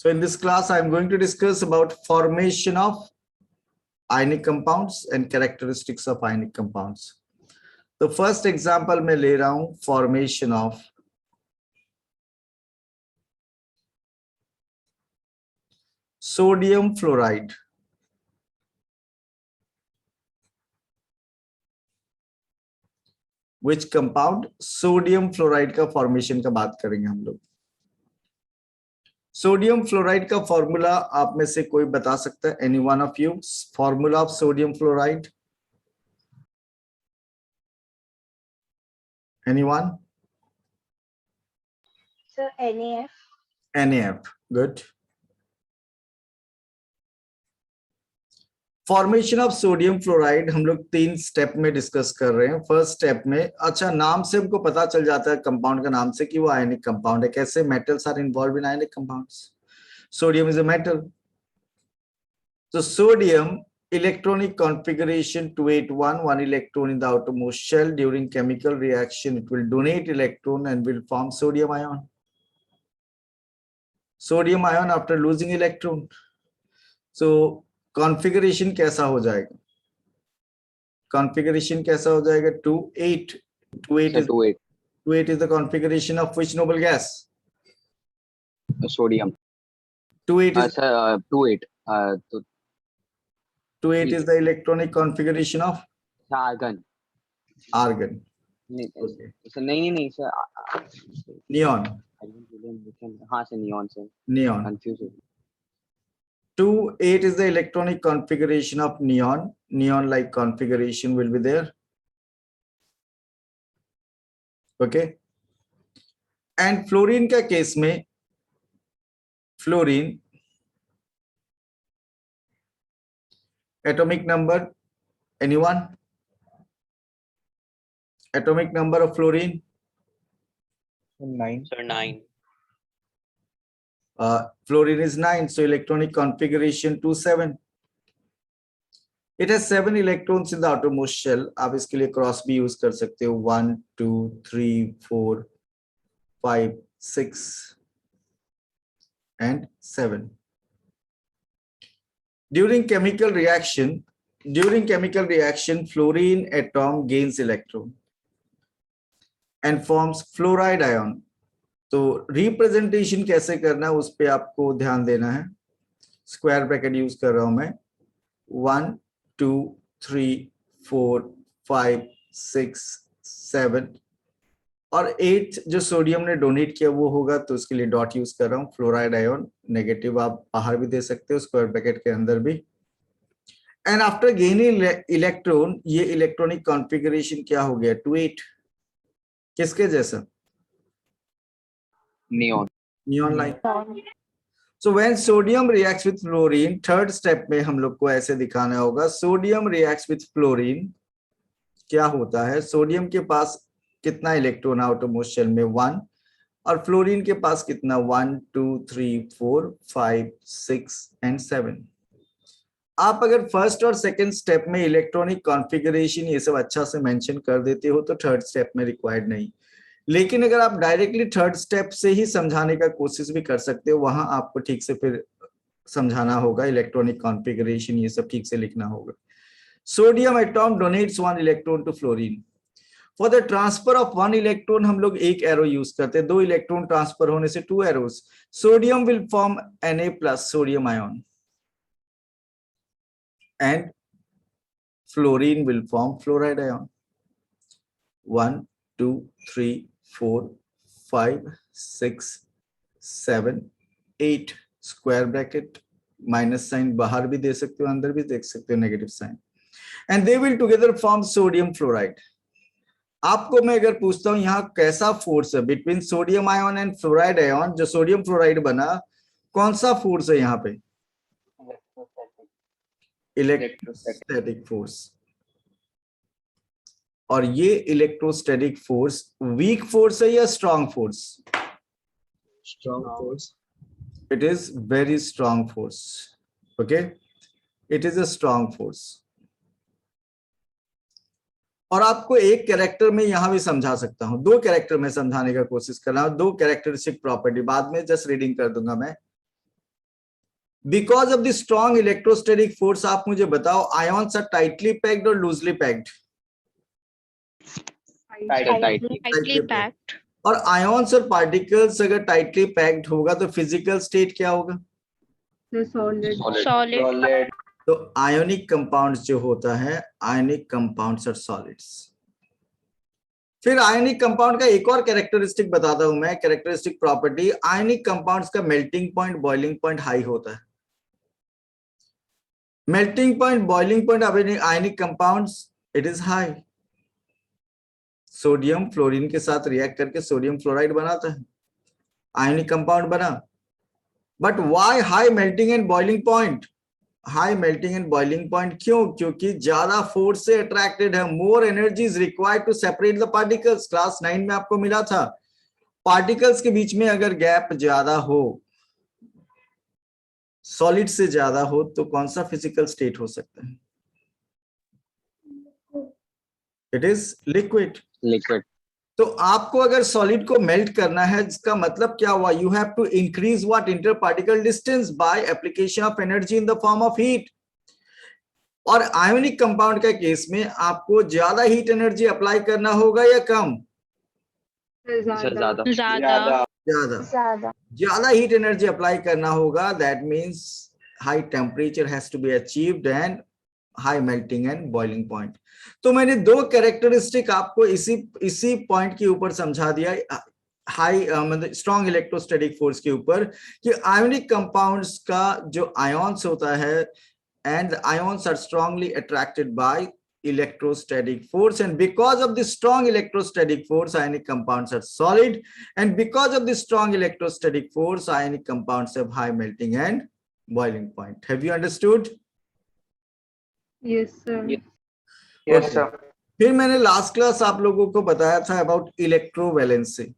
So in this class, I am going to discuss about formation of ionic compounds and characteristics of ionic compounds. The first example मैं ले रहा हूं formation of sodium fluoride. Which compound? Sodium fluoride का formation का बात करेंगे हम लोग. सोडियम फ्लोराइड का फॉर्मूला आप में से कोई बता सकता है? Any one of you? Formula of sodium fluoride, anyone? Sir NaF. NaF, good. Formation of sodium fluoride हम लोग 3 स्टेप में डिस्कस कर रहे हैं. फर्स्ट स्टेप में, अच्छा नाम से हमको पता चल जाता है कंपाउंड का नाम से कि वो आयनिक कंपाउंड है. कैसे? Metals are involve in ionic compounds. Sodium is a metal. तो sodium electronic configuration 281, 1 electron in the outermost shell. During chemical reaction it will donate electron and will form sodium ion. Sodium ion after losing electron. So configuration कैसा हो जाएगा? Configuration कैसा हो जाएगा? 28. 28 is the configuration of which noble gas? Sodium. 28 is 28. 28 is the electronic configuration of Argon. argon. Okay. So नहीं sir. Neon. हाँ sir neon sir. Neon. Confused. 28 is the electronic configuration of neon. Neon like configuration will be there. Okay. And fluorine का case में, fluorine atomic number, anyone? Atomic number of fluorine? 9. Sir 9. Fluorine is 9, so electronic configuration 27. It has 7 electrons in the outermost shell. आप इसके लिए cross भी use कर सकते हो. 1 2 3 4 5 6 and 7. During chemical reaction, fluorine atom gains electron and forms fluoride ion. तो representation कैसे करना है उस पे आपको ध्यान देना है. स्क्वायर ब्रैकेट यूज कर रहा हूं मैं. 1 2 3 4 5 6 7 और 8 जो सोडियम ने डोनेट किया वो होगा, तो उसके लिए डॉट यूज कर रहा हूं. फ्लोराइड आयन नेगेटिव आप बाहर भी दे सकते हो, स्क्वायर ब्रैकेट के अंदर भी. एंड आफ्टर गेनिंग इलेक्ट्रॉन, ये इलेक्ट्रॉनिक कॉन्फ़िगरेशन क्या हो गया? 28. किसके जैसा? Neon. Neon like. So when sodium reacts with fluorine, third step में हम लोग को ऐसे दिखाना होगा. सोडियम रिएक्ट्स विथ फ्लोरीन, क्या होता है? सोडियम के पास कितना इलेक्ट्रॉन आउटरमोस्ट शेल में? 1. और फ्लोरीन के पास कितना? 1 2 3 4 5 6 and 7. आप अगर फर्स्ट और सेकंड स्टेप में इलेक्ट्रॉनिक कॉन्फ़िगरेशन ये सब अच्छा से मेंशन कर देते हो तो थर्ड स्टेप में रिक्वायर्ड नहीं. लेकिन अगर आप डायरेक्टली थर्ड स्टेप से ही समझाने का कोशिश भी कर सकते हो, वहां आपको ठीक से फिर समझाना होगा. इलेक्ट्रॉनिक कॉन्फ़िगरेशन ये सब ठीक से लिखना होगा. Sodium atom donates 1 electron to fluorine. For the transfer of 1 electron हम लोग एक एरो यूज करते हैं. 2 इलेक्ट्रॉन ट्रांसफर होने से 2 arrows. Sodium will form Na+ sodium ion and fluorine will form fluoride ion. 1 2 3 4 5 6 7 8 square bracket, minus sign बाहर भी दे सकते हो, अंदर भी देख सकते हो negative sign. And they will together form sodium fluoride. आपको मैं अगर पूछता हूं यहाँ कैसा फोर्स है between sodium ion and fluoride ion, जो सोडियम फ्लोराइड बना, कौन सा फोर्स है यहाँ पे? Electrostatic force. और ये इलेक्ट्रोस्टैटिक फोर्स वीक फोर्स है या strong force? Strong force. It is very strong force. Okay, it is a strong force. और आपको एक कैरेक्टर में यहां भी समझा सकता हूं, 2 कैरेक्टर में समझाने का कोशिश कर रहा हूं. 2 कैरेक्टरिस्टिक प्रॉपर्टी, बाद में जस्ट रीडिंग कर दूंगा मैं. Because of the strong electrostatic force, आप मुझे बताओ आयॉन्स आर टाइटली पैक्ड और लूजली पैक्ड? tightly packed. और आयॉन्स और पार्टिकल्स अगर टाइटली पैक्ड होगा तो फिजिकल स्टेट क्या होगा? Solid. तो आयोनिक कंपाउंड्स जो होता है, आयोनिक कंपाउंड्स आर सॉलिड्स। फिर आयोनिक कंपाउंड का एक और कैरेक्टरिस्टिक बताता हूं मैं, कैरेक्टरिस्टिक प्रॉपर्टी। आयोनिक कंपाउंड्स का melting point, boiling point high होता है। Melting point, boiling point of ionic compounds, it is high. Sodium fluorine के साथ रिएक्ट करके सोडियम फ्लोराइड बनाता है, आयोनिक कंपाउंड बना। But why high melting and boiling point? High melting and boiling point क्यों? क्योंकि ज्यादा फोर्स से अट्रैक्टेड है, more energy is required to separate the particles. Class 9 में आपको मिला था, पार्टिकल्स के बीच में अगर गैप ज्यादा हो, सॉलिड से ज्यादा हो, तो कौन सा फिजिकल स्टेट हो सकता है? It is liquid. लिक्विड। तो आपको अगर सॉलिड को मेल्ट करना है, जिसका मतलब क्या हुआ? You have to increase what? Inter particle distance by application of energy in the form of heat. और आयोनिक कंपाउंड के केस में आपको ज्यादा हीट एनर्जी अप्लाई करना होगा या कम? ज्यादा। ज्यादा हीट एनर्जी अप्लाई करना होगा। That means high temperature has to be achieved and high melting and boiling point. तो मैंने दो कैरेक्टरिस्टिक आपको इसी पॉइंट के ऊपर समझा दिया, हाई मतलब स्ट्रॉन्ग इलेक्ट्रोस्टैटिक फोर्स के ऊपर, कि आयोनिक कंपाउंड्स का जो आयॉन्स होता है, and the ions are strongly attracted by electrostatic force, and because of this strong electrostatic force, ionic compounds are solid, and because of this strong electrostatic force, ionic compounds have high melting and boiling point. Have you understood? Yes, sir. Yes, sir. फिर मैंने last class आप लोगों को बताया था about electrovalency.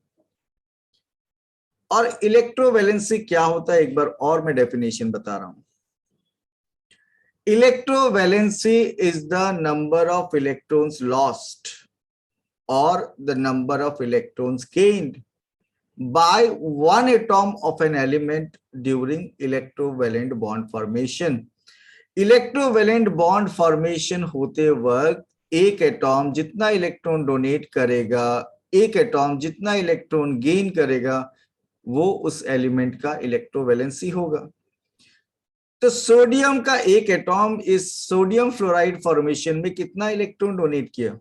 और electrovalency क्या होता है, एक बार और मैं डेफिनेशन बता रहा हूं। Electrovalency is the number of electrons lost or the number of electrons gained by one atom of an element during electrovalent bond formation. Electrovalent bond formation होते वक्त एक एटॉम जितना इलेक्ट्रॉन डोनेट करेगा, एक एटॉम जितना इलेक्ट्रॉन गेन करेगा, वो उस एलिमेंट का इलेक्ट्रोवैलेंसी होगा। तो सोडियम का एक एटॉम इस सोडियम फ्लोराइड फॉर्मेशन में कितना इलेक्ट्रॉन डोनेट किया?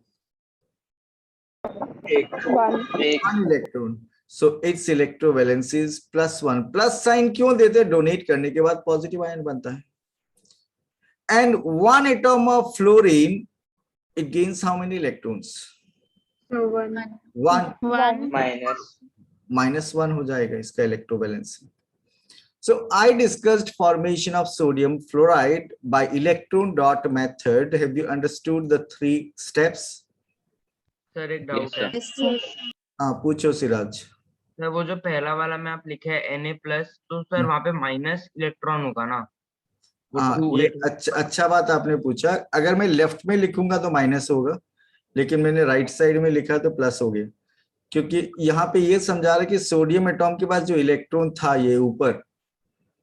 One electron. So it's electrovalency is +1। Plus sign क्यों देते हैं? डोनेट करने के बाद पॉजिटिव आयन बनता है। And one atom of fluorine, it gains how many electrons? One. -1 हो जाएगा इसका electrovalency. So I discussed formation of sodium fluoride by electron dot method. Have you understood the 3 steps? Sir एक doubt है। हाँ पूछो Siraj. Sir वो जो पहला वाला में आप लिखे है Na+, तो सर वहाँ पे माइनस इलेक्ट्रॉन होगा ना? हाँ, ये अच्छा बात आपने पूछा। अगर मैं लेफ्ट में लिखूंगा तो माइनस होगा, लेकिन मैंने राइट साइड में लिखा तो प्लस हो गया, क्योंकि यहाँ पे ये समझा रहा है कि सोडियम एटॉम के पास जो इलेक्ट्रॉन था ये ऊपर,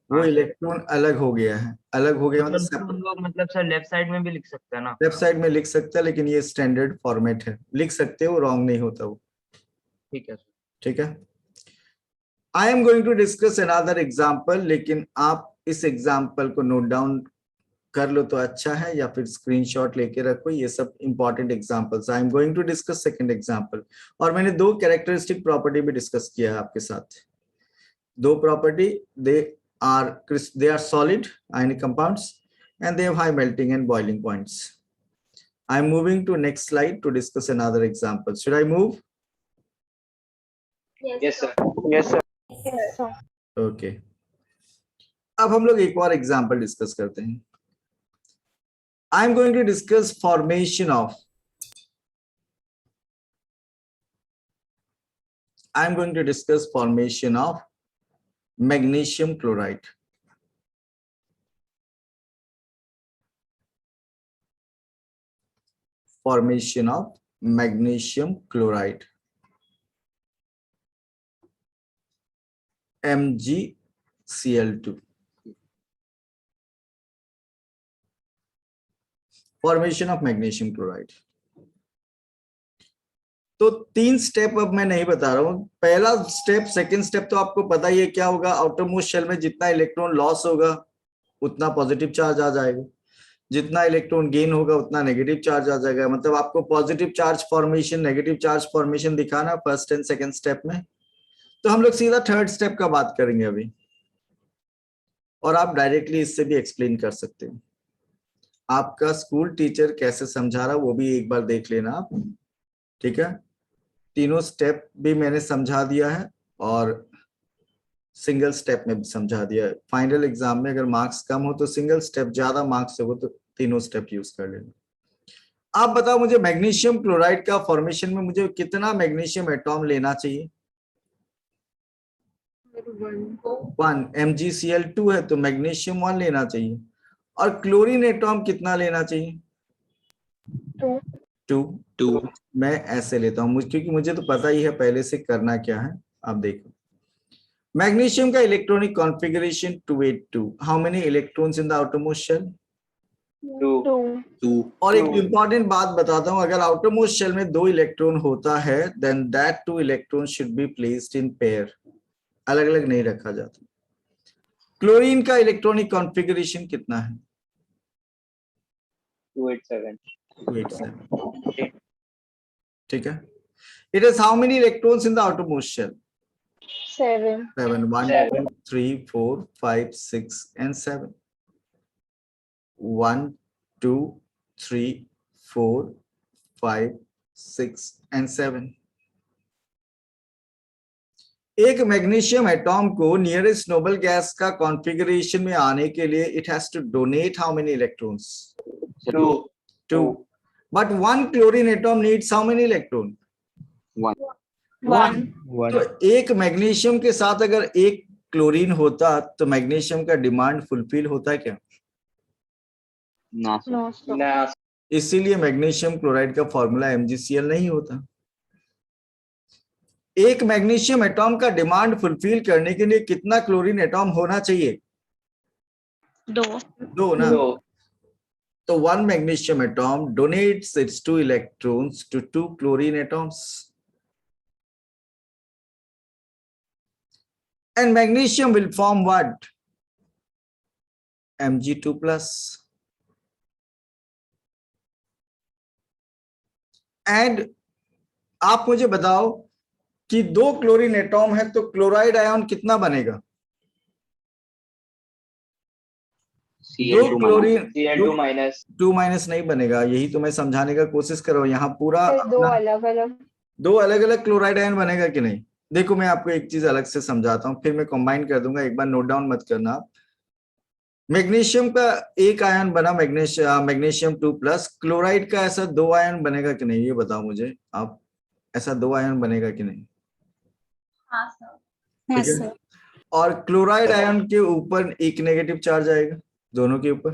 वो इलेक्ट्रॉन अलग हो गया है। अलग हो गया मतलब हम लोग मतलब सर लेफ्ट साइड में भी लिख सकते हैं ना? लेफ्ट साइड में लिख सकता है, लेकिन ये स्टैंडर्ड फॉर्मेट है, लिख सकते हो, रॉन्ग नहीं होता वो। ठीक है। ठीक है। I am going to discuss another example, लेकिन आप इस एग्जाम्पल को नोट डाउन कर लो तो अच्छा है, या फिर स्क्रीनशॉट लेके रखो। ये सब important examples. I am going to discuss second example. और मैंने दो कैरेक्टरिस्टिक प्रॉपर्टी भी डिस्कस किया है आपके साथ। दो property, they are solid ionic compounds and they have high melting and boiling points. I'm moving to next slide to discuss another example. Should I move? Yes, sir. Yes, sir. Okay. अब हम लोग एक और example discuss करते हैं। I'm going to discuss formation of magnesium chloride. Formation of magnesium chloride, MgCl2. Formation of magnesium chloride. तो 3 step अब मैं नहीं बता रहा हूं। पहला स्टेप, सेकंड स्टेप तो आपको पता ही है क्या होगा। आउटरमोस्ट शेल में जितना इलेक्ट्रॉन लॉस होगा उतना पॉजिटिव चार्ज आ जाएगा, जितना इलेक्ट्रॉन गेन होगा उतना नेगेटिव चार्ज आ जाएगा। मतलब आपको positive charge formation, negative charge formation दिखाना फर्स्ट एंड सेकंड स्टेप में। तो हम लोग सीधा थर्ड स्टेप का बात करेंगे अभी, और आप डायरेक्टली इससे भी एक्सप्लेन कर सकते हो। आपका स्कूल टीचर कैसे समझा रहा वो भी एक बार देख लेना आप, ठीक है। तीनों स्टेप भी मैंने समझा दिया है और सिंगल स्टेप में भी समझा दिया है। फाइनल एग्जाम में अगर मार्क्स कम हो तो सिंगल स्टेप, ज्यादा मार्क्स हो तो तीनों स्टेप यूज कर लेना। आप बताओ मुझे मैग्नीशियम क्लोराइड का फॉर्मेशन में मुझे कितना मैग्नीशियम एटॉम लेना चाहिए? 1 MgCl2 है तो मैग्नीशियम 1 लेना चाहिए। और क्लोरीन एटॉम कितना लेना चाहिए? 2। मैं ऐसे लेता हूं क्योंकि मुझे तो पता ही है पहले से करना क्या है। आप देखो मैग्नीशियम का electronic configuration 282। How many electrons in the outermost shell? 2. और एक इंपॉर्टेंट बात बताता हूं, अगर आउटरमोस्ट शेल में 2 इलेक्ट्रॉन होता है then that 2 electron should be placed in pair, अलग अलग नहीं रखा जाता। क्लोरीन का इलेक्ट्रॉनिक कॉन्फ़िगरेशन कितना है? 287। ठीक है। It is how many electrons in the outermost shell? 7. 7. 1 2 3 4 5 6 and 7. 1 2 3 4 5 6 and 7। एक मैग्नीशियम एटॉम को नियरेस्ट नोबल गैस का कॉन्फ़िगरेशन में आने के लिए it has to donate how many electrons? 2. But 1 chlorine atom needs how many electron? 1. तो एक magnesium के साथ अगर एक क्लोरीन होता तो मैग्नीशियम का डिमांड फुलफिल होता क्या? No, sir. इसीलिए मैग्नीशियम क्लोराइड का फॉर्मूला MgCl नहीं होता। एक मैग्नीशियम एटॉम का डिमांड फुलफिल करने के लिए कितना क्लोरीन एटॉम होना चाहिए? 2 ना। तो 1 magnesium atom donates its 2 electrons to 2 chlorine atoms. And magnesium will form what? Mg2 plus. And आप मुझे बताओ कि 2 क्लोरीन एटॉम है तो क्लोराइड आयन कितना बनेगा? Cl2 minus 2 माइनस नहीं बनेगा, यही तो मैं समझाने का कोशिश कर रहा हूं। यहाँ पूरा दो अलग अलग 2 अलग अलग क्लोराइड आयन बनेगा कि नहीं? देखो मैं आपको एक चीज अलग से समझाता हूं, फिर मैं कंबाइन कर दूंगा, एक बार नोट डाउन मत करना आप। मैग्नीशियम का एक आयन बना मैग्नीशियम 2 प्लस, क्लोराइड का ऐसा 2 आयन बनेगा कि नहीं? ये बताओ मुझे आप, ऐसा 2 आयन बनेगा कि नहीं? हाँ सर। ठीक है। और क्लोराइड आयन के ऊपर एक नेगेटिव चार्ज आएगा दोनों के ऊपर,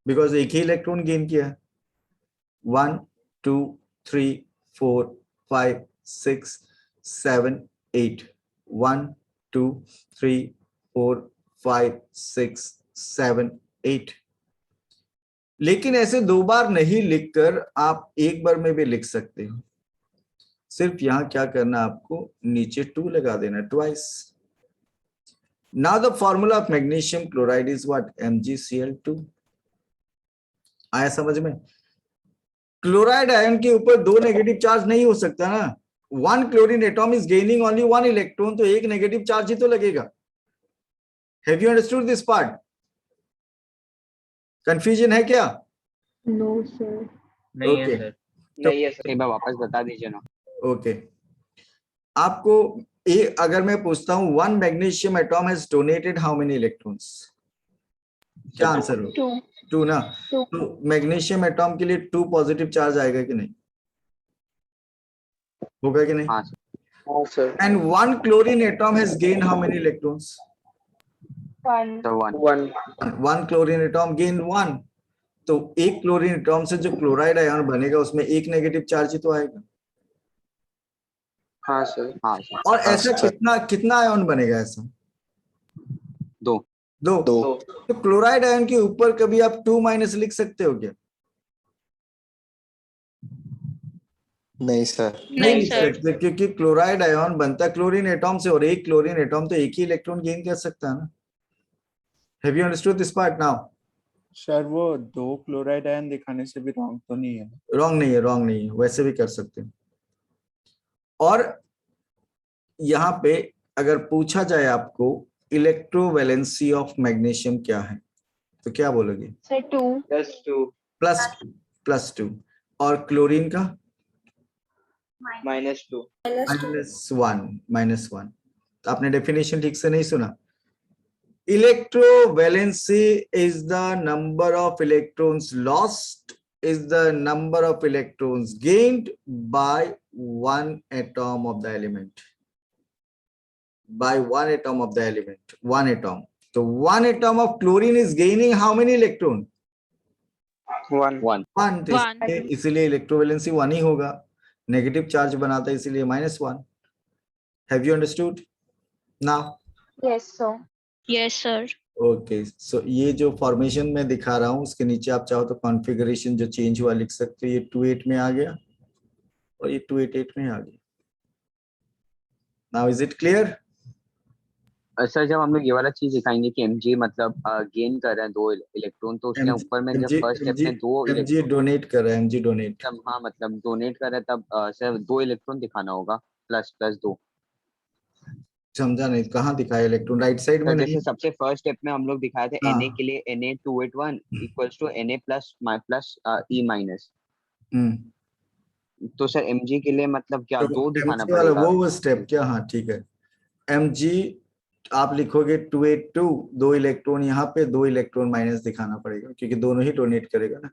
बिकॉज एक ही इलेक्ट्रॉन गेन किया है। 1 2 3 4 5 6 7 8। 1 2 3 4 5 6 7 8। लेकिन ऐसे 2 बार नहीं लिखकर आप एक बार में भी लिख सकते हो। सिर्फ यहां क्या करना, आपको नीचे 2 लगा देना, twice. Now the formula of magnesium chloride is what? MgCl2. आया समझ में? क्लोराइड आयन के ऊपर 2 नेगेटिव चार्ज नहीं हो सकता ना। 1 chlorine atom is gaining only 1 electron, तो एक नेगेटिव चार्ज ही तो लगेगा। Have you understood this part? Confusion है क्या? No, sir. नहीं है Okay. सर। नहीं है सर, एक बार वापस बता दीजिए ना। ओके आपको अगर मैं पूछता हूं 1 magnesium atom has donated how many electrons, क्या आंसर हो? 2 ना। Two. तो मैग्नीशियम एटॉम के लिए 2 पॉजिटिव चार्ज आएगा कि नहीं? होगा कि नहीं? हाँ sir. And 1 chlorine atom has gain how many electrons? 1. 1 chlorine atom gain 1। तो एक क्लोरीन एटॉम से जो क्लोराइड आयन बनेगा उसमें एक नेगेटिव चार्ज ही तो आएगा। हाँ सर। हाँ सर। और ऐसा कितना आयन बनेगा? ऐसा 2। तो क्लोराइड आयन के ऊपर कभी आप 2 माइनस लिख सकते हो क्या? नहीं सर, नहीं लिख सकते क्योंकि क्लोराइड आयन बनता है क्लोरीन एटॉम से और एक क्लोरीन एटॉम तो एक ही इलेक्ट्रॉन गेन कर सकता है ना. Have you understood this part now? Sir वो 2 क्लोराइड आयन दिखाने से भी रॉन्ग तो नहीं है? रॉन्ग नहीं है, रॉन्ग नहीं है, वैसे भी कर सकते हैं. और यहाँ पे अगर पूछा जाए आपको इलेक्ट्रोवैलेंसी ऑफ मैग्नीशियम क्या है तो क्या बोलोगे? सर 2 +2 +2. और क्लोरीन का -2 -1. तो आपने डेफिनेशन ठीक से नहीं सुना. Electrovalency is the number of electrons lost is the number of electrons gained by one atom of the element. By one atom of the element. One atom. So one atom of chlorine is gaining how many electrons? 1 One. इसीलिए electrovalency 1 ही होगा. Negative charge बनाता है इसीलिए -1. Have you understood? Now. yes sir. Yes, sir. Okay so ये जो formation मैं दिखा रहा हूँ उसके नीचे आप चाहो तो कॉन्फ़िगरेशन जो चेंज हुआ लिख सकते हो. ये 28 में आ गया और ये 288 में आ गया. Now is it clear? Sir जब हम लोग ये वाला चीज दिखाएंगे कि mg मतलब गेन कर रहे हैं 2 इलेक्ट्रॉन, तो उसके ऊपर में जब फर्स्ट स्टेप में 2 mg डोनेट कर रहा है. mg donate. हाँ मतलब डोनेट कर रहा है तब सर 2 इलेक्ट्रॉन दिखाना होगा ++2. समझा नहीं? कहाँ दिखाया इलेक्ट्रॉन? राइट साइड में नहीं. जैसे सबसे फर्स्ट स्टेप में हम लोग दिखाए थे हाँ. Na के लिए Na281 equals to Na plus E minus. तो सर mg के लिए मतलब क्या 2 दिखाना mg वाला पड़ेगा? वो स्टेप क्या? हाँ ठीक है. mg आप लिखोगे 282 2 इलेक्ट्रॉन यहाँ पे 2 इलेक्ट्रॉन माइनस दिखाना पड़ेगा क्योंकि दोनों ही डोनेट करेगा ना.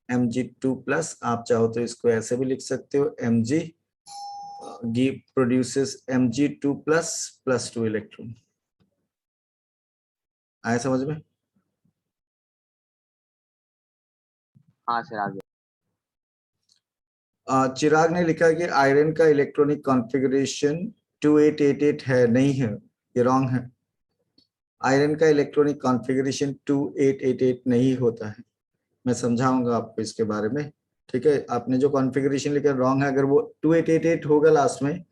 mg2 आप चाहो तो इसको ऐसे भी लिख सकते हो. mg produces mg2 plus 2 electron. आया समझ में? हाँ सर आ गया. चिराग ने लिखा कि आयरन का इलेक्ट्रॉनिक कॉन्फ़िगरेशन 2888 है. नहीं है, ये रॉन्ग है. आयरन का इलेक्ट्रॉनिक कॉन्फ़िगरेशन 2888 नहीं होता है. मैं समझाऊंगा आपको इसके बारे में. ठीक है, आपने जो कॉन्फ़िगरेशन लिखा रॉन्ग है. अगर वो 2888 होगा लास्ट में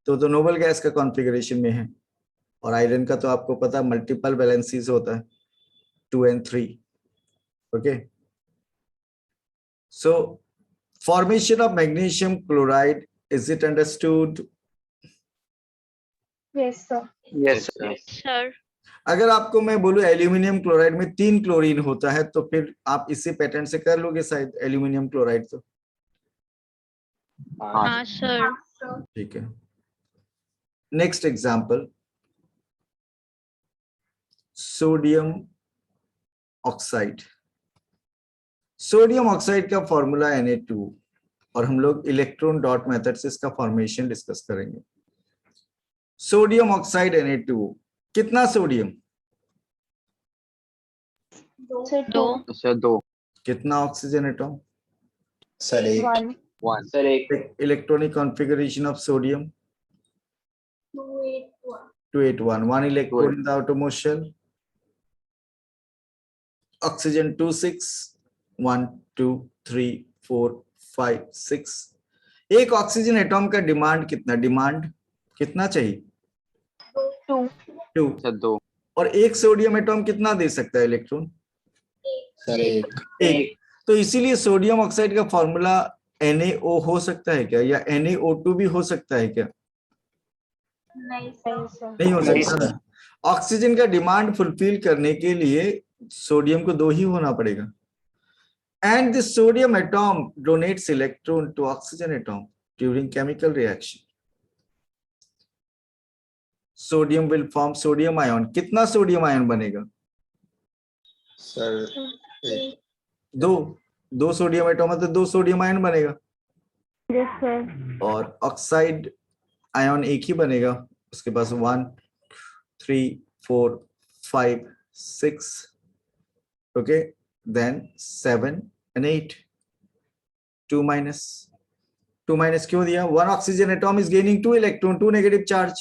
तो नोबल गैस का कॉन्फ़िगरेशन में है. और आयरन का तो आपको पता मल्टीपल वैलेंसीज होता है 2 and 3. Okay so formation of magnesium chloride, is it understood? yes sir. Yes Sir. अगर आपको मैं बोलूं एल्यूमिनियम क्लोराइड में 3 क्लोरीन होता है तो फिर आप इसी पैटर्न से कर लोगे शायद एल्यूमिनियम क्लोराइड. तो हाँ, sir. ठीक है. Next example sodium oxide. Sodium oxide का फॉर्मूला Na2 और हम लोग इलेक्ट्रॉन डॉट मेथड से इसका फॉर्मेशन डिस्कस करेंगे. सोडियम ऑक्साइड Na2 कितना सोडियम? सर 2 सर 2 कितना oxygen atom? Sir 1 1 1 sir 1 electronic configuration of sodium 281 1 electron in the outermost shell. Oxygen 26 1 2 3 4 5 6. एक ऑक्सीजन एटॉम का डिमांड कितना चाहिए? 2. सर 2 और एक सोडियम एटॉम कितना दे सकता है इलेक्ट्रॉन? सर 1 तो इसीलिए सोडियम ऑक्साइड का फॉर्मूला NaO हो सकता है क्या, या NaO2 भी हो सकता है क्या? नहीं सर. नहीं हो सकता ना. ऑक्सीजन का डिमांड फुलफिल करने के लिए सोडियम को 2 ही होना पड़ेगा. And this sodium atom donates electron to oxygen atom during chemical reaction. Sodium will form sodium ion. कितना सोडियम आयन बनेगा? सर 2 सोडियम एटॉम है तो 2 सोडियम आयन बनेगा. yes sir. और ऑक्साइड आयन एक ही बनेगा. उसके पास 1 3 4 5 6 ओके देन 7 and 8. 2 minus क्यों दिया? 1 oxygen atom is gaining 2 electron, 2 negative charge,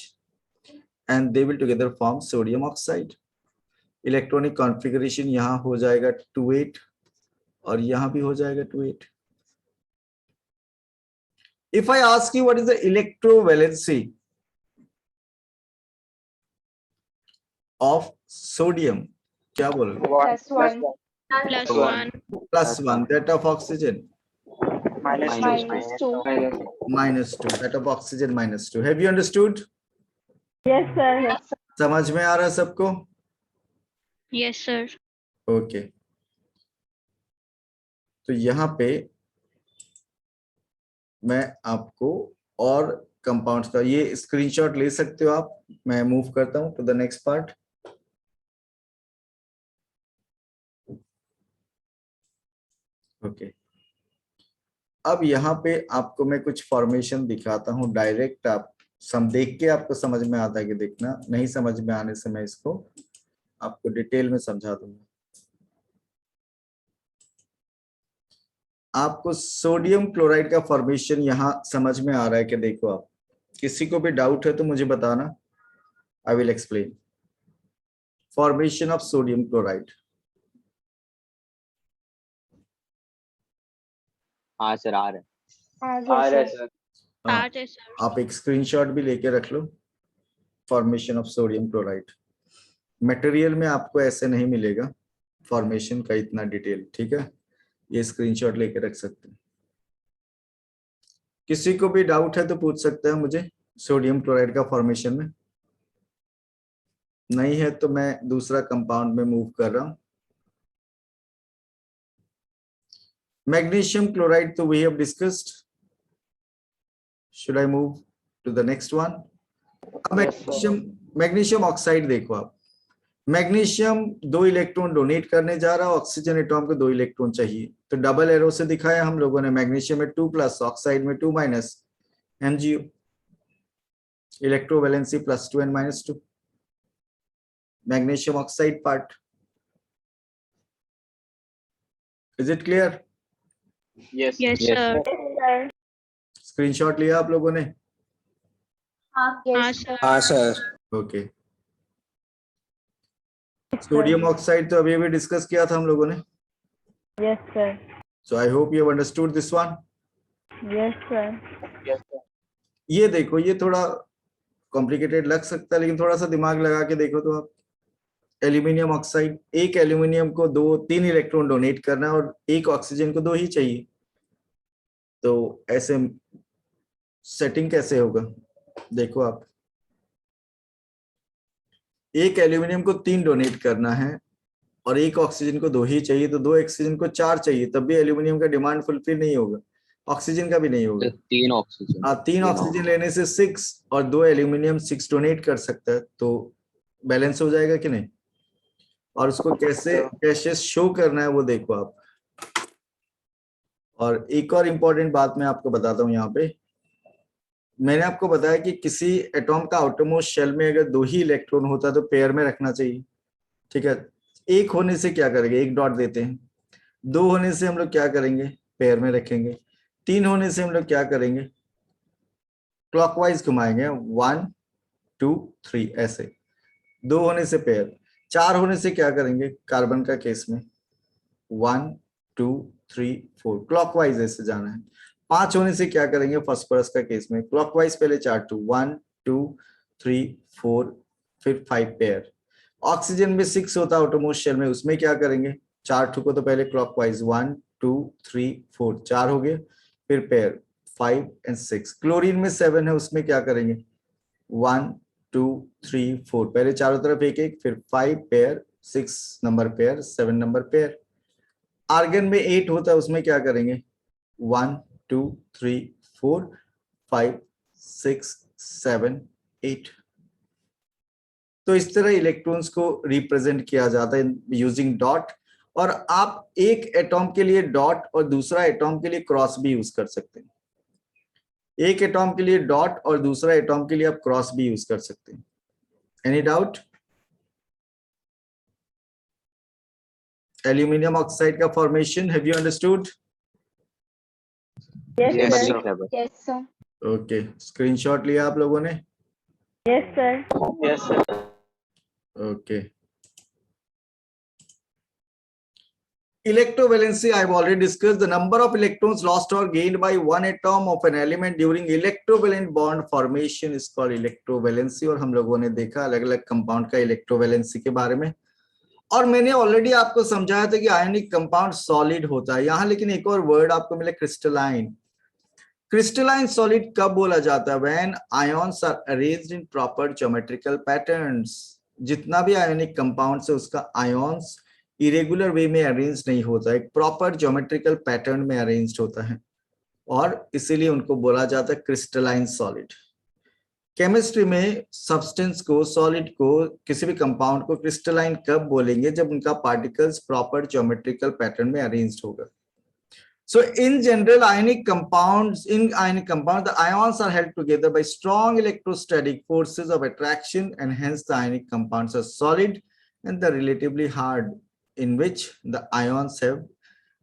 and they will together form sodium oxide. Electronic configuration यहाँ हो जाएगा 28 और यहाँ भी हो जाएगा 28. If I ask you what is the electrovalency of sodium, क्या बोलोगे? +1. +1. +1. That of oxygen? -2. -2. That of oxygen -2. Have you understood? Yes, sir. समझ में आ रहा है सबको? Yes, sir. ओके तो यहाँ पे मैं आपको और कंपाउंड्स का ये स्क्रीनशॉट ले सकते हो आप। मैं मूव करता हूं to the next part. Okay अब यहाँ पे आपको मैं कुछ फॉर्मेशन दिखाता हूँ डायरेक्ट। आप देख के आपको समझ में आता है कि देखना, नहीं समझ में आने से मैं इसको आपको डिटेल में समझा दूंगा। आपको सोडियम क्लोराइड का फॉर्मेशन यहाँ समझ में आ रहा है कि देखो आप, किसी को भी डाउट है तो मुझे बताना, I will explain. Formation of sodium chloride. हाँ सर आ रहा है। आगे सर. Art है sir. आप एक स्क्रीनशॉट भी लेके रख लो। Formation of sodium chloride material में आपको ऐसे नहीं मिलेगा फॉर्मेशन का इतना डिटेल, ठीक है? ये स्क्रीनशॉट लेके रख सकते हैं। किसी को भी डाउट है तो पूछ सकता है मुझे सोडियम क्लोराइड का फॉर्मेशन में। नहीं है तो मैं दूसरा कंपाउंड में मूव कर रहा हूं। मैग्नीशियम क्लोराइड तो we have discussed. Should I move to the next one? Magnesium oxide देखो आप, मैग्नीशियम 2 इलेक्ट्रॉन डोनेट करने जा रहा है, ऑक्सीजन एटॉम को 2 इलेक्ट्रॉन चाहिए, तो डबल एरो से दिखाया हम लोगों ने। मैग्नीशियम में 2+, ऑक्साइड में 2-, MgO, electrovalency +2 and -2। Magnesium oxide part, is it clear? Yes, Yes. sir. Sir. Screenshot लिया आप लोगों ने? हाँ Yes, sir. हाँ सर। ओके सोडियम ऑक्साइड तो अभी अभी डिस्कस किया था हम लोगों ने। Yes, sir. So I hope you have understood this one. Yes, sir. ये देखो, ये थोड़ा कॉम्प्लिकेटेड लग सकता है लेकिन थोड़ा सा दिमाग लगा के देखो तो आप, एल्यूमिनियम ऑक्साइड, एक एल्यूमिनियम को 3 इलेक्ट्रॉन डोनेट करना है और एक ऑक्सीजन को 2 ही चाहिए, तो ऐसे सेटिंग कैसे होगा? देखो आप, एक एल्यूमिनियम को 3 डोनेट करना है और एक ऑक्सीजन को 2 ही चाहिए, तो 2 ऑक्सीजन को 4 चाहिए, तब भी एल्यूमिनियम का डिमांड फुलफिल नहीं होगा, ऑक्सीजन का भी नहीं होगा। 3 ऑक्सीजन। हाँ, 3 ऑक्सीजन लेने से 6 और 2 एल्यूमिनियम 6 डोनेट कर सकता है, तो बैलेंस हो जाएगा कि नहीं? और उसको कैसे शो करना है वो देखो आप। और एक और इम्पोर्टेंट बात मैं आपको बताता हूँ यहाँ पे, मैंने आपको बताया कि किसी एटॉम का आउटरमोस्ट शेल में अगर 2 ही इलेक्ट्रॉन होता है तो पेयर में रखना चाहिए, ठीक है? एक होने से क्या करेंगे, एक डॉट देते हैं। 2 होने से हम लोग क्या करेंगे, पेयर में रखेंगे। 3 होने से हम लोग क्या करेंगे, क्लॉकवाइज घुमाएंगे, 1 2 3 ऐसे। 2 होने से पेयर। 4 होने से क्या करेंगे, कार्बन का केस में 1 2 3 4 क्लॉकवाइज ऐसे जाना है। 5 होने से क्या करेंगे, फास्फोरस का केस में क्लॉकवाइज पहले 4 2 1 2 3 4 फिर 5 पेयर। ऑक्सीजन में 6 होता है आउटरमोस्ट शेल में, उसमें क्या करेंगे, 4 को तो पहले क्लॉकवाइज 1 2 3 4 4 हो गए, फिर पेयर 5 and 6। क्लोरीन में 7 है, उसमें क्या करेंगे, 1 2 3 4 पहले चारों तरफ एक एक, फिर 5 pair, 6 number pair, 7 number pair. Argon में 8 होता है, उसमें क्या करेंगे, 1 2 3 4 5 6 7 8। तो इस तरह इलेक्ट्रॉन्स को रिप्रेजेंट किया जाता है यूजिंग डॉट। और आप एक एटॉम के लिए डॉट और दूसरा एटॉम के लिए क्रॉस भी यूज कर सकते हैं। एक एटॉम के लिए डॉट और दूसरा एटॉम के लिए आप क्रॉस भी यूज कर सकते हैं। Any doubt? एल्यूमिनियम ऑक्साइड का formation, have you understood? Yes, Yes, sir. sir. Yes, sir. Okay screenshot लिया आप लोगों ने? Yes, sir. Okay Electrovalency, I've already discussed. The number of electrons lost or gained by one atom of an element during electrovalent bond formation is called electrovalency. और हम लोगों ने देखा अलग अलग कंपाउंड का इलेक्ट्रोवैलेंसी के बारे में, और मैंने ऑलरेडी आपको समझाया था कि आयनिक कंपाउंड सॉलिड होता है यहाँ, लेकिन एक और वर्ड आपको मिले क्रिस्टलाइन. क्रिस्टलाइन सॉलिड कब बोला जाता है? When ions are arranged in proper geometrical patterns. जितना भी आयनिक कंपाउंड है उसका आयन्स इरेगुलर वे में अरेंज नहीं होता, एक प्रॉपर ज्योमेट्रिकल पैटर्न में अरेंज होता है, और इसीलिए उनको बोला जाता है क्रिस्टलाइन सॉलिड. केमिस्ट्री में सब्सटेंस को, सॉलिड को, किसी भी कंपाउंड को क्रिस्टलाइन कब बोलेंगे? जब उनका पार्टिकल्स प्रॉपर ज्योमेट्रिकल पैटर्न में अरेंज्ड होगा. So in general, in ionic compounds, the ions are held together by strong electrostatic forces of attraction, and hence the ionic compounds are solid and they're relatively hard, in which the ions have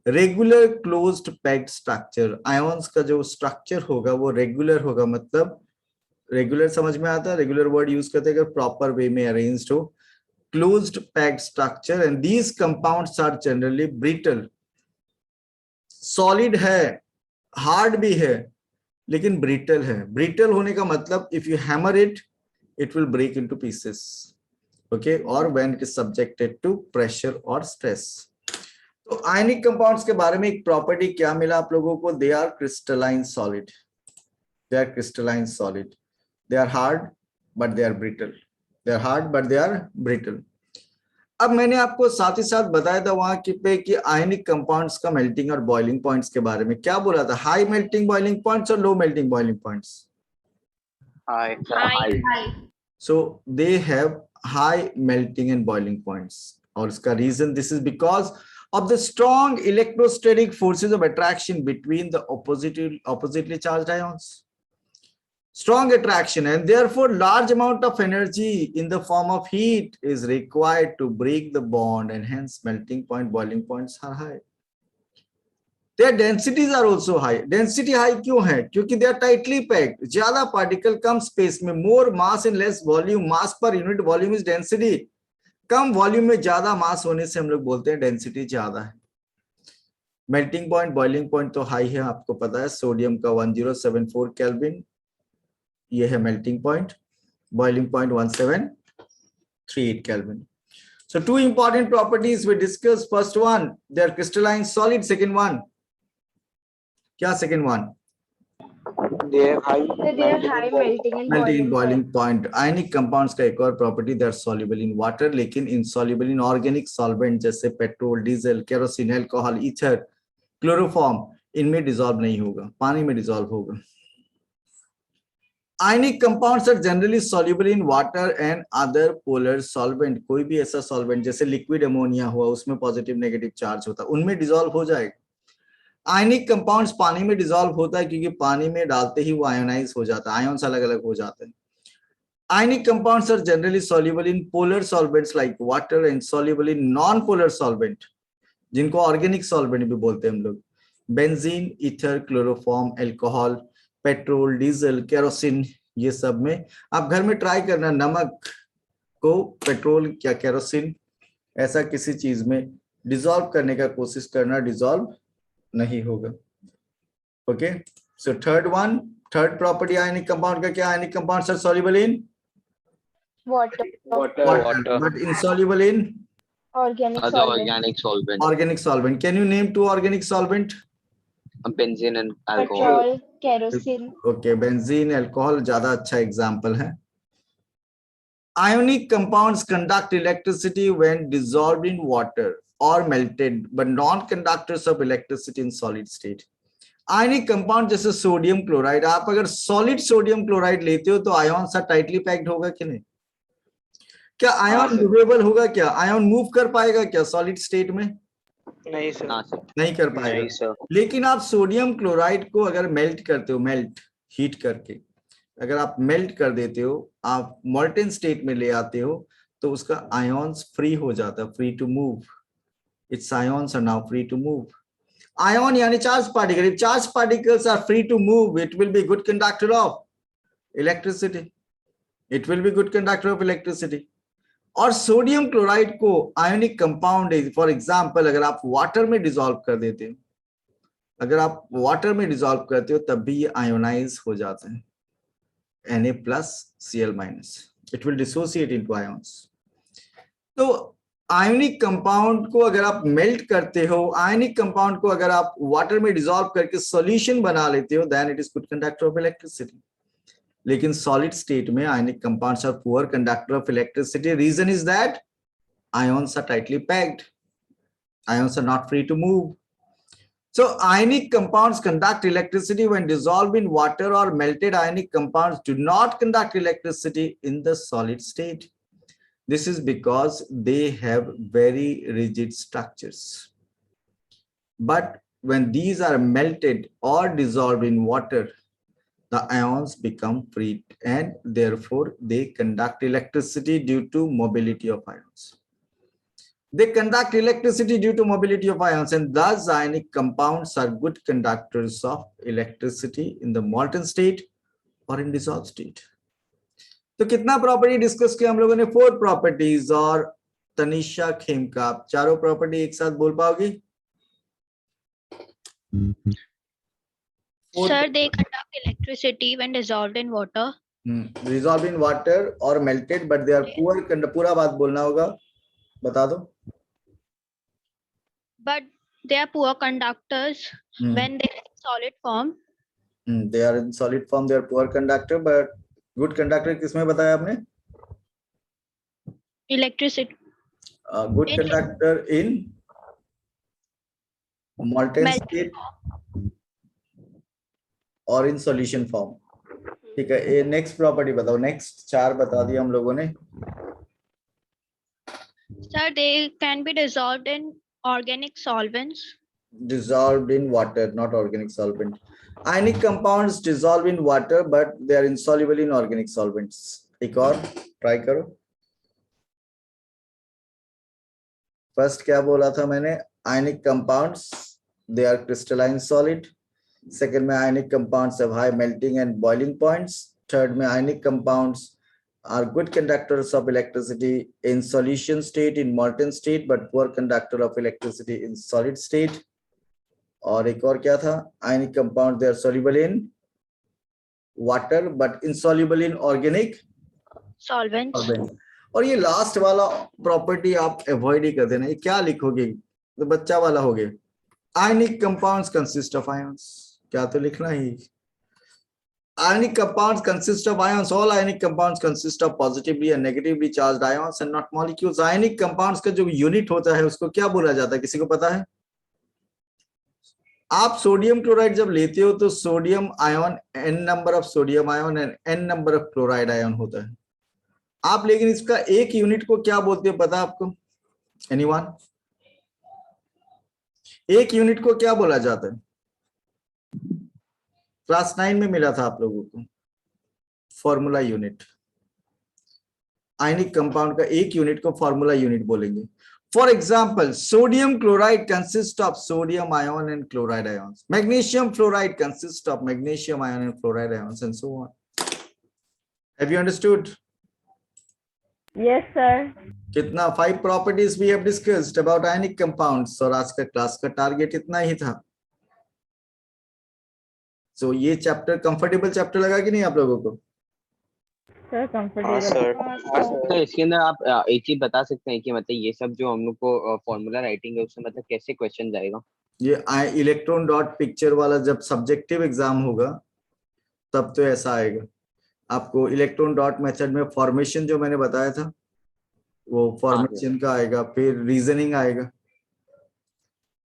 regular closed packed structure. Ions का जो structure होगा वो regular होगा, मतलब regular समझ में आता है, regular word use करते हैं अगर proper way में arranged हो. Closed packed structure, and these compounds are generally brittle. Solid है, हार्ड भी है, लेकिन ब्रिटल है. ब्रिटल होने का मतलब if you hammer it, it will break into pieces, okay, और when it is subjected to pressure और स्ट्रेस. तो आयनिक कंपाउंड्स के बारे में एक प्रॉपर्टी क्या मिला आप लोगों को? They are crystalline solid. They are crystalline solid. They are hard but they are brittle. They are hard but they are brittle. अब मैंने आपको साथ ही साथ बताया था वहां कि आयनिक कंपाउंड्स का मेल्टिंग और बॉइलिंग पॉइंट्स के बारे में. क्या बोला था? हाई मेल्टिंग बॉइलिंग पॉइंट्स और low melting boiling points. High. So they have high melting and boiling points, और इसका reason this is because of the strong electrostatic forces of attraction between the oppositely charged ions. Strong attraction, and therefore large amount of energy in the form of heat is required to break the bond, and hence melting point, boiling points are high. Their densities are also high. Density high क्यों है? क्योंकि they are tightly packed. ज्यादा particle कम space में, more mass in less volume. Mass per unit volume is density. Come volume में ज्यादा मास होने से हम लोग बोलते हैं डेंसिटी ज्यादा है. मेल्टिंग पॉइंट, बॉइलिंग पॉइंट तो हाई है, आपको पता है. सोडियम का 1074 केल्विन, ये है melting point. Boiling point 1738 kelvin. So two important properties we discussed. First one, they are crystalline solid. Second one, क्या second one? They are high melting and Melting and boiling boiling point. point. Ionic compounds का एक और property, they are soluble in water, लेकिन insoluble in organic solvent जैसे petrol, diesel, kerosene, alcohol, ether, chloroform, इनमें dissolve नहीं होगा, पानी में डिसॉल्व होगा. Ionic compounds are generally soluble in water and other polar solvent. कोई भी ऐसा solvent जैसे लिक्विड अमोनिया हुआ, उसमें पॉजिटिव नेगेटिव चार्ज होता है, उनमें डिसॉल्व हो जाएगा. आयनिक कंपाउंड्स पानी में डिसॉल्व होता है क्योंकि पानी में डालते ही वो आयोनाइज हो जाता है, आयन्स अलग अलग हो जाते हैं. Ionic compounds are generally soluble in polar solvents like water and soluble in non polar solvent, जिनको ऑर्गेनिक सॉल्वेंट भी बोलते हैं हम लोग. Benzene, ether, chloroform, alcohol, petrol, diesel, kerosene, ये सब में आप घर में ट्राई करना, नमक को पेट्रोल या केरोसिन ऐसा किसी चीज में डिसॉल्व करने का कोशिश करना, डिसॉल्व नहीं होगा. Okay, so third property ionic compound का क्या? Ionic compounds are soluble in Water. but insoluble in Organic Other solvent. organic solvent, organic solvent. Can you name two organic solvent? benzene and alcohol. Petrol, kerosene. Okay, benzene, alcohol ज्यादा अच्छा example है. Ionic compounds conduct electricity when dissolved in water or melted, but non-conductors of electricity in solid state. Ionic compound जैसे sodium chloride, आप अगर solid sodium chloride लेते हो तो ion सा टाइटली पैक्ड होगा कि नहीं? क्या आयन मूवेबल होगा? क्या आयन मूव कर पाएगा क्या सॉलिड स्टेट में? नहीं सर, नहीं कर पाएगा. लेकिन आप सोडियम क्लोराइड को अगर मेल्ट करते हो, मेल्ट हीट करके अगर आप मेल्ट कर देते हो, आप मोल्टेन स्टेट में ले आते हो, तो उसका आयन्स फ्री हो जाता है, free to move. Its ions are now free to move. Ion यानी charge particle. If charge particles are free to move, it will be good conductor of electricity. It will be good conductor of electricity. और sodium chloride को ionic compound, for example अगर आप water में dissolve कर देते हो, अगर आप वाटर में डिसॉल्व करते हो तब भी ये आयोनाइज हो जाते हैं, Na+Cl-, it will dissociate into ions. तो आयोनिक कंपाउंड को अगर आप मेल्ट करते हो, आयोनिक कंपाउंड को अगर आप वाटर में डिसॉल्व करके सॉल्यूशन बना लेते हो, then it is good conductor of electricity. लेकिन सॉलिड स्टेट में ionic compounds are poor conductor of electricity. Reason is that ions are tightly packed, ions are not free to move. So ionic compounds conduct electricity when dissolved in water, or melted ionic compounds do not conduct electricity in the solid state. This is because they have very rigid structures. But when these are melted or dissolved in water, the ions become free and therefore they conduct electricity due to mobility of ions. They conduct electricity due to mobility of ions, and thus ionic compounds are good conductors of electricity in the molten state or in dissolved state. तो कितना property discuss किया हम लोगों ने? 4 properties. और तनिषा खेमका, आप चारों property एक साथ बोल पाओगी? Sir, they conduct electricity when dissolved in water. Dissolved in water or melted, but they are poor, पूरा बात बोलना होगा, बता दो। But they are poor conductors when they are in solid form. They are in solid form, they are poor conductor, but good conductor किसमें बताया आपने? Electricity. Good conductor in molten state और in solution form। ठीक है, ये next property बताओ। Next 4 बता दिया हम लोगों ने। Sir, they can be dissolved in organic solvents. Dissolved in water, not organic solvent. Ionic compounds dissolve in water, but they are insoluble in organic solvents. एक और ट्राई करो। फर्स्ट क्या बोला था मैंने? Ionic compounds, they are crystalline solid. Second में ionic compounds have high melting and boiling points. Third में ionic compounds are good conductors of electricity in solution state, in molten state, but poor conductor of electricity in solid state. और एक और क्या था? Ionic compounds, they are soluble in water but insoluble in organic Solvents. और ये last वाला property आप avoid ही कर देना। ये क्या लिखोगे? तो बच्चा वाला हो गया। Ionic compounds consist of ions, क्या तो लिखना ही। Ionic compounds consist of ions. All ionic compounds consist of positively and negatively charged ions and not molecules. Ionic compounds का जो यूनिट होता है उसको क्या बोला जाता है? किसी को पता है? आप सोडियम क्लोराइड जब लेते हो तो sodium ion n number of sodium ion and n number of chloride ion होता है। आप लेकिन इसका एक यूनिट को क्या बोलते हो पता आपको? एनीवन? एक यूनिट को क्या बोला जाता है? क्लास 9 में मिला था आप लोगों को फॉर्मूला यूनिट। आयनिक कंपाउंड का एक यूनिट को फॉर्मूला यूनिट बोलेंगे। For example, sodium chloride consist of sodium ion and chloride ions. Magnesium fluoride consist of magnesium ion and fluoride ions and so on. Have you understood? Yes, sir. कितना 5 properties we have discussed about ionic compounds, और आज का class का target इतना ही था। सो ये chapter comfortable chapter लगा कि नहीं आप लोगों को? Sir, comfortable. तो इसके अंदर आप एक चीज बता सकते हैं कि मतलब ये सब जो हम लोग को फॉर्मूला राइटिंग है उसमें मतलब कैसे क्वेश्चन जाएगा? ये इलेक्ट्रॉन डॉट पिक्चर वाला जब सब्जेक्टिव एग्जाम होगा तब तो ऐसा आएगा। आपको इलेक्ट्रॉन डॉट मेथड में फॉर्मेशन जो मैंने बताया था वो फॉर्मेशन का आएगा, फिर रीजनिंग आएगा,